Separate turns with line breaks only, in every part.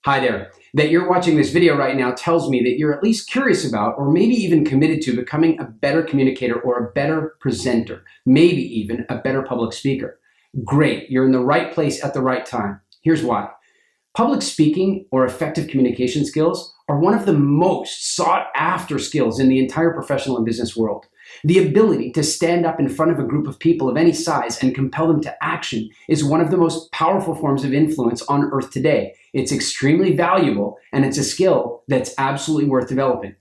Hi there. That you're watching this video right now tells me that you're at least curious about, or maybe even committed to, becoming a better communicator or a better presenter, maybe even a better public speaker. Great, you're in the right place at the right time. Here's why. Public speaking or effective communication skills are one of the most sought after skills in the entire professional and business world. The ability to stand up in front of a group of people of any size and compel them to action is one of the most powerful forms of influence on earth today. It's extremely valuable, and it's a skill that's absolutely worth developing.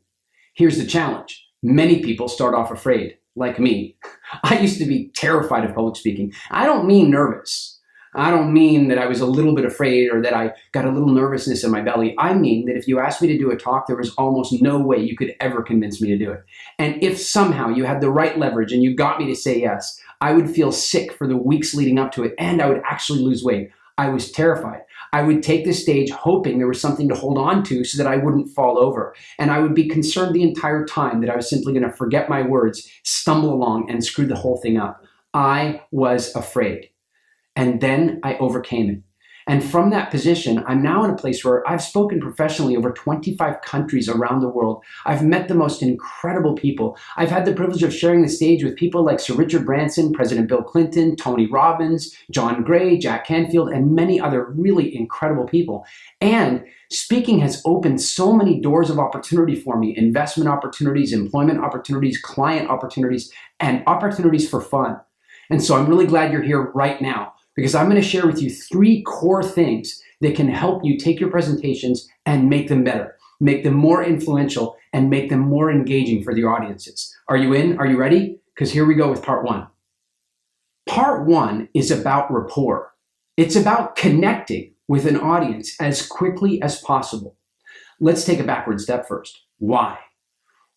Here's the challenge. Many people start off afraid, like me. I used to be terrified of public speaking. I don't mean nervous. I don't mean that I was a little bit afraid or that I got a little nervousness in my belly. I mean that if you asked me to do a talk, there was almost no way you could ever convince me to do it. And if somehow you had the right leverage and you got me to say yes, I would feel sick for the weeks leading up to it, and I would actually lose weight. I was terrified. I would take the stage hoping there was something to hold on to so that I wouldn't fall over. And I would be concerned the entire time that I was simply going to forget my words, stumble along, and screw the whole thing up. I was afraid. And then I overcame it. And from that position, I'm now in a place where I've spoken professionally over 25 countries around the world. I've met the most incredible people. I've had the privilege of sharing the stage with people like Sir Richard Branson, President Bill Clinton, Tony Robbins, John Gray, Jack Canfield, and many other really incredible people. And speaking has opened so many doors of opportunity for me: investment opportunities, employment opportunities, client opportunities, and opportunities for fun. And so I'm really glad you're here right now, because I'm going to share with you 3 core things that can help you take your presentations and make them better, make them more influential, and make them more engaging for your audiences. Are you in? Are you ready? Because here we go with part 1. Part 1 is about rapport. It's about connecting with an audience as quickly as possible. Let's take a backward step first. Why?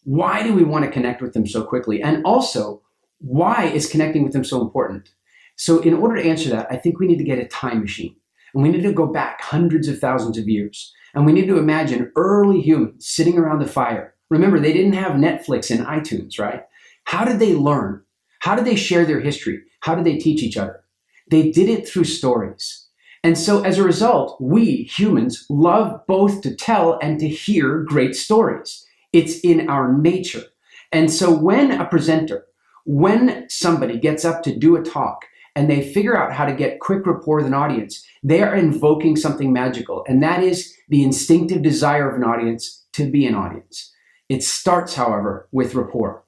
Why do we want to connect with them so quickly? And also, why is connecting with them so important? So in order to answer that, I think we need to get a time machine. And we need to go back hundreds of thousands of years. And we need to imagine early humans sitting around the fire. Remember, they didn't have Netflix and iTunes, right? How did they learn? How did they share their history? How did they teach each other? They did it through stories. And so as a result, we humans love both to tell and to hear great stories. It's in our nature. And so when somebody gets up to do a talk, and they figure out how to get quick rapport with an audience, they are invoking something magical, and that is the instinctive desire of an audience to be an audience. It starts, however, with rapport.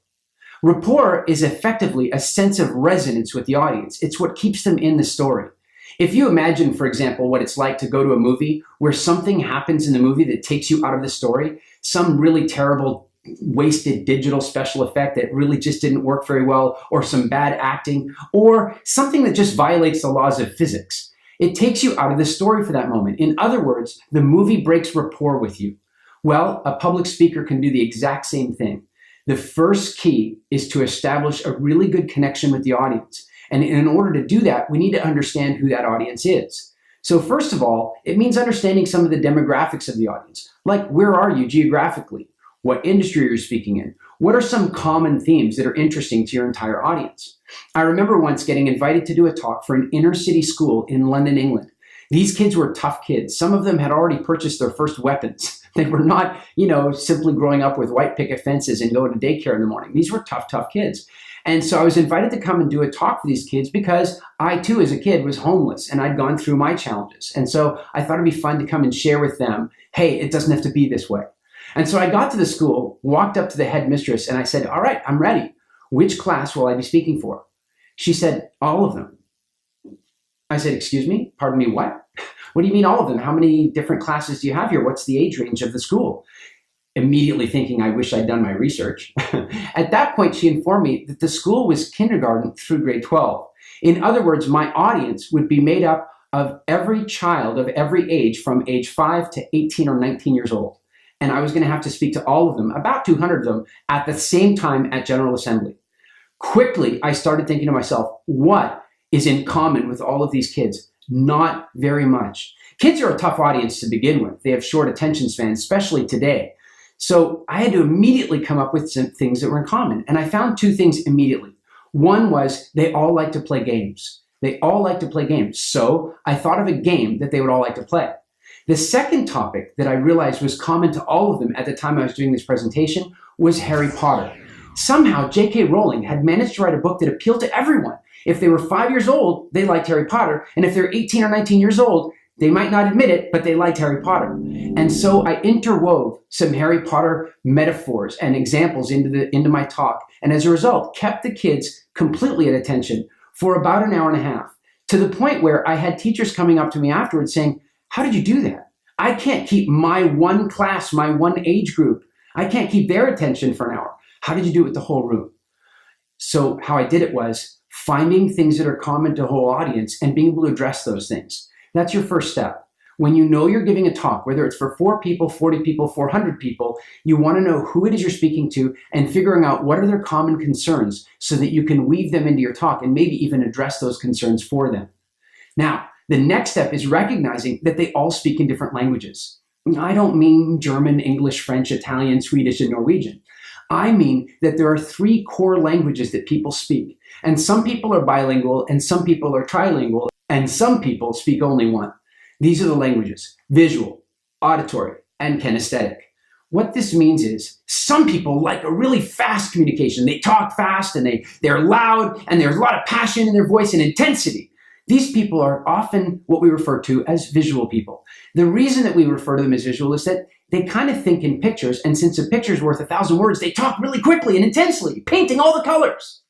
Rapport is effectively a sense of resonance with the audience. It's what keeps them in the story. If you imagine, for example, what it's like to go to a movie where something happens in the movie that takes you out of the story, some really terrible wasted digital special effect that really just didn't work very well, or some bad acting, or something that just violates the laws of physics. It takes you out of the story for that moment. In other words, the movie breaks rapport with you. Well, a public speaker can do the exact same thing. The first key is to establish a really good connection with the audience. And in order to do that, we need to understand who that audience is. So first of all, it means understanding some of the demographics of the audience, like where are you geographically? What industry you're speaking in? What are some common themes that are interesting to your entire audience? I remember once getting invited to do a talk for an inner city school in London, England. These kids were tough kids. Some of them had already purchased their first weapons. They were not, simply growing up with white picket fences and going to daycare in the morning. These were tough kids. And so I was invited to come and do a talk for these kids because I too, as a kid, was homeless and I'd gone through my challenges. And so I thought it'd be fun to come and share with them, hey, it doesn't have to be this way. And so I got to the school, walked up to the headmistress, and I said, all right, I'm ready. Which class will I be speaking for? She said, all of them. I said, excuse me? Pardon me, what? What do you mean all of them? How many different classes do you have here? What's the age range of the school? Immediately thinking, I wish I'd done my research. At that point, she informed me that the school was kindergarten through grade 12. In other words, my audience would be made up of every child of every age from age 5 to 18 or 19 years old. And I was going to have to speak to all of them, about 200 of them, at the same time at General Assembly. Quickly, I started thinking to myself, what is in common with all of these kids? Not very much. Kids are a tough audience to begin with. They have short attention spans, especially today. So I had to immediately come up with some things that were in common. And I found 2 things immediately. One was they all like to play games. They all like to play games. So I thought of a game that they would all like to play. The second topic that I realized was common to all of them at the time I was doing this presentation was Harry Potter. Somehow J.K. Rowling had managed to write a book that appealed to everyone. If they were 5 years old, they liked Harry Potter. And if they're 18 or 19 years old, they might not admit it, but they liked Harry Potter. And so I interwove some Harry Potter metaphors and examples into my talk. And as a result, kept the kids completely at attention for about an hour and a half, to the point where I had teachers coming up to me afterwards saying, "How did you do that? I can't keep my one class, my one age group. I can't keep their attention for an hour. How did you do it with the whole room?" So how I did it was finding things that are common to the whole audience and being able to address those things. That's your first step. When you know you're giving a talk, whether it's for 4 people, 40 people, 400 people, you want to know who it is you're speaking to and figuring out what are their common concerns so that you can weave them into your talk and maybe even address those concerns for them. Now, the next step is recognizing that they all speak in different languages. I don't mean German, English, French, Italian, Swedish, and Norwegian. I mean that there are 3 core languages that people speak. And some people are bilingual, and some people are trilingual, and some people speak only one. These are the languages: visual, auditory, and kinesthetic. What this means is some people like a really fast communication. They talk fast, and they're loud, and there's a lot of passion in their voice and intensity. These people are often what we refer to as visual people. The reason that we refer to them as visual is that they kind of think in pictures, and since a picture's worth 1,000 words, they talk really quickly and intensely, painting all the colors.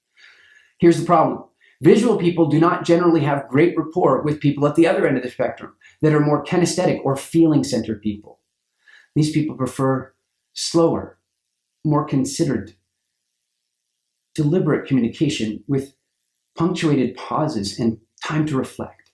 Here's the problem. Visual people do not generally have great rapport with people at the other end of the spectrum that are more kinesthetic or feeling-centered people. These people prefer slower, more considered, deliberate communication with punctuated pauses and time to reflect.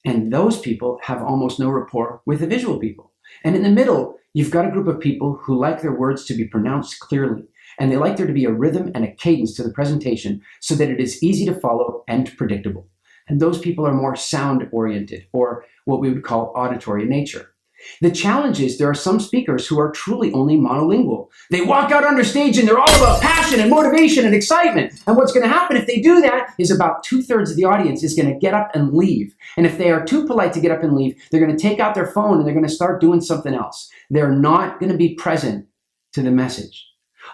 And those people have almost no rapport with the visual people. And in the middle, you've got a group of people who like their words to be pronounced clearly, and they like there to be a rhythm and a cadence to the presentation so that it is easy to follow and predictable. And those people are more sound-oriented, or what we would call auditory in nature. The challenge is there are some speakers who are truly only monolingual. They walk out on their stage and they're all about passion and motivation and excitement. And what's going to happen if they do that is about 2/3 of the audience is going to get up and leave. And if they are too polite to get up and leave, they're going to take out their phone and they're going to start doing something else. They're not going to be present to the message.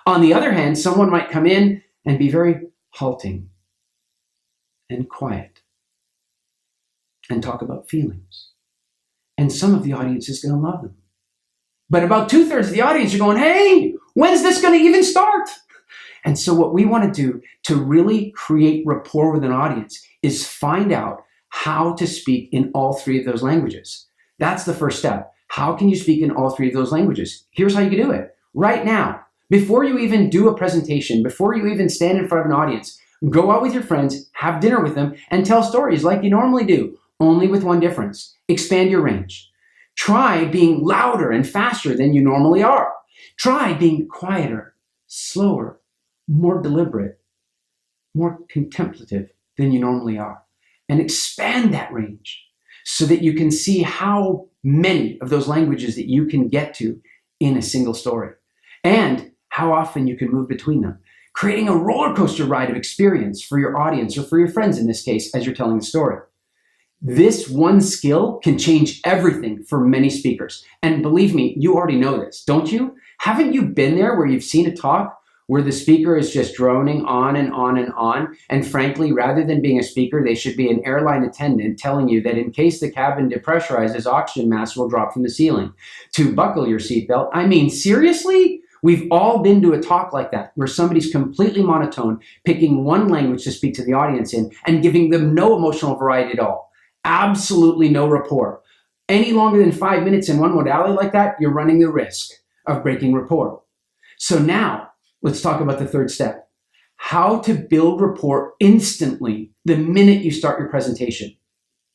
On the other hand, someone might come in and be very halting and quiet and talk about feelings. And some of the audience is going to love them. But about 2/3 of the audience are going, "Hey, when's this going to even start?" And so what we want to do to really create rapport with an audience is find out how to speak in all 3 of those languages. That's the first step. How can you speak in all 3 of those languages? Here's how you can do it. Right now, before you even do a presentation, before you even stand in front of an audience, go out with your friends, have dinner with them, and tell stories like you normally do, only with one difference. Expand your range. Try being louder and faster than you normally are. Try being quieter, slower, more deliberate, more contemplative than you normally are. And expand that range so that you can see how many of those languages that you can get to in a single story, and how often you can move between them, creating a roller coaster ride of experience for your audience, or for your friends in this case, as you're telling the story. This one skill can change everything for many speakers. And believe me, you already know this, don't you? Haven't you been there where you've seen a talk where the speaker is just droning on and on and on? And frankly, rather than being a speaker, they should be an airline attendant telling you that in case the cabin depressurizes, oxygen masks will drop from the ceiling. To buckle your seatbelt. I mean, seriously? We've all been to a talk like that, where somebody's completely monotone, picking one language to speak to the audience in, and giving them no emotional variety at all. Absolutely no rapport. Any longer than 5 minutes in one modality like that, you're running the risk of breaking rapport. So now, let's talk about the third step. How to build rapport instantly the minute you start your presentation.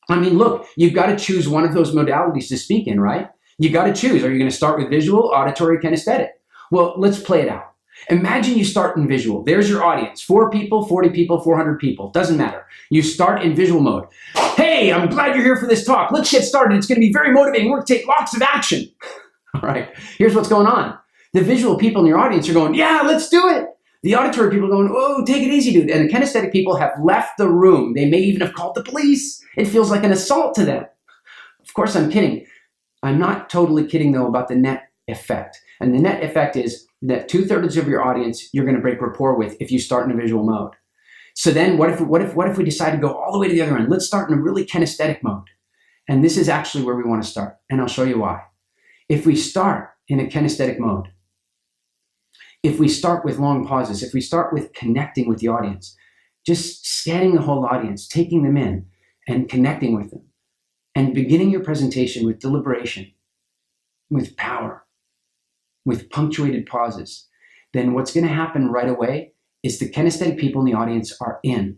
I mean, look, you've got to choose one of those modalities to speak in, right? You got to choose. Are you going to start with visual, auditory, kinesthetic? Well, let's play it out. Imagine you start in visual. There's your audience. 4 people, 40 people, 400 people. Doesn't matter. You start in visual mode. Hey, I'm glad you're here for this talk. Let's get started. It's going to be very motivating. We're going to take lots of action. All right. Here's what's going on. The visual people in your audience are going, yeah, let's do it. The auditory people are going, oh, take it easy, dude. And the kinesthetic people have left the room. They may even have called the police. It feels like an assault to them. Of course, I'm kidding. I'm not totally kidding though about the net effect. And the net effect is that 2/3 of your audience you're going to break rapport with if you start in a visual mode. So then what if we decide to go all the way to the other end? Let's start in a really kinesthetic mode. And this is actually where we want to start. And I'll show you why. If we start in a kinesthetic mode, if we start with long pauses, if we start with connecting with the audience, just scanning the whole audience, taking them in and connecting with them, and beginning your presentation with deliberation, with power, with punctuated pauses, then what's going to happen right away is the kinesthetic people in the audience are in.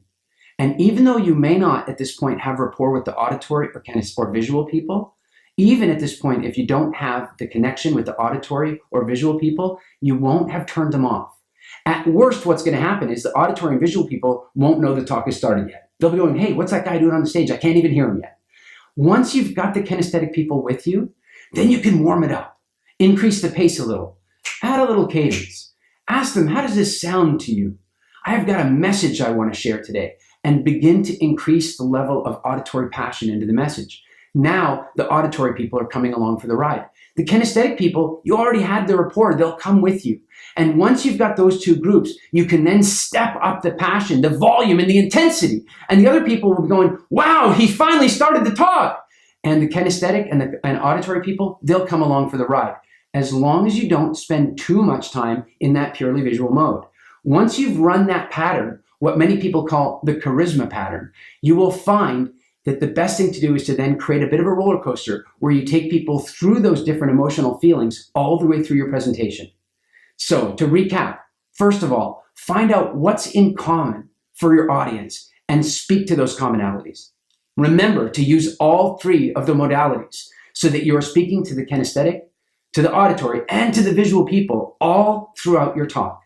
And even though you may not at this point have rapport with the auditory or visual people, even at this point, if you don't have the connection with the auditory or visual people, you won't have turned them off. At worst, what's going to happen is the auditory and visual people won't know the talk has started yet. They'll be going, hey, what's that guy doing on the stage? I can't even hear him yet. Once you've got the kinesthetic people with you, then you can warm it up, increase the pace a little, add a little cadence. Ask them, how does this sound to you? I've got a message I want to share today, and begin to increase the level of auditory passion into the message. Now the auditory people are coming along for the ride. The kinesthetic people, you already had the rapport, they'll come with you. And once you've got those two groups, you can then step up the passion, the volume, and the intensity. And the other people will be going, wow, he finally started the talk. And the kinesthetic and auditory people, they'll come along for the ride, as long as you don't spend too much time in that purely visual mode. Once you've run that pattern, what many people call the charisma pattern, you will find that the best thing to do is to then create a bit of a roller coaster where you take people through those different emotional feelings all the way through your presentation. So to recap, first of all, find out what's in common for your audience and speak to those commonalities. Remember to use all three of the modalities so that you're speaking to the kinesthetic, to the auditory, and to the visual people all throughout your talk.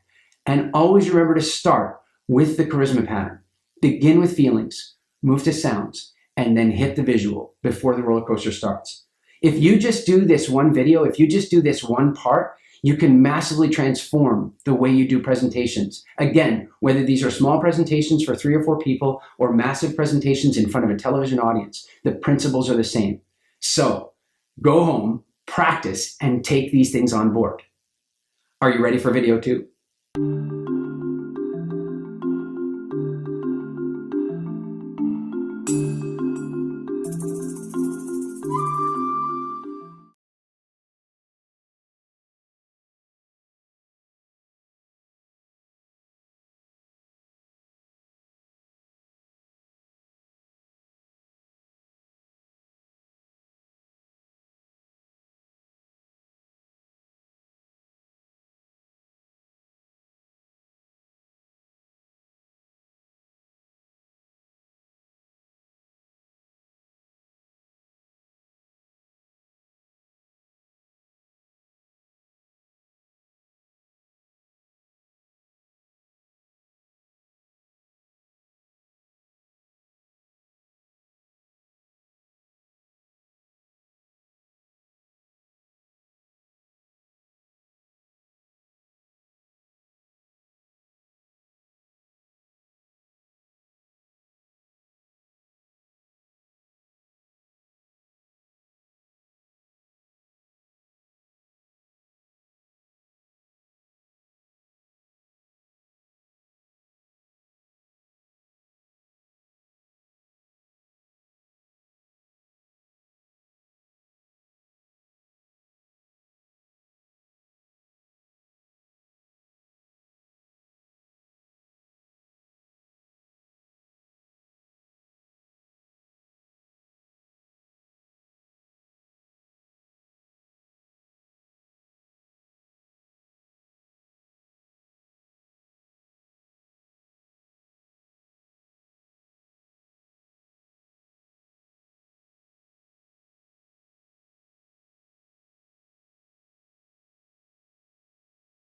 And always remember to start with the charisma pattern. Begin with feelings, move to sounds, and then hit the visual before the roller coaster starts. If you just do this one video, if you just do this one part, you can massively transform the way you do presentations. Again, whether these are small presentations for 3 or 4 people or massive presentations in front of a television audience, the principles are the same. So go home, practice, and take these things on board. Are you ready for video 2?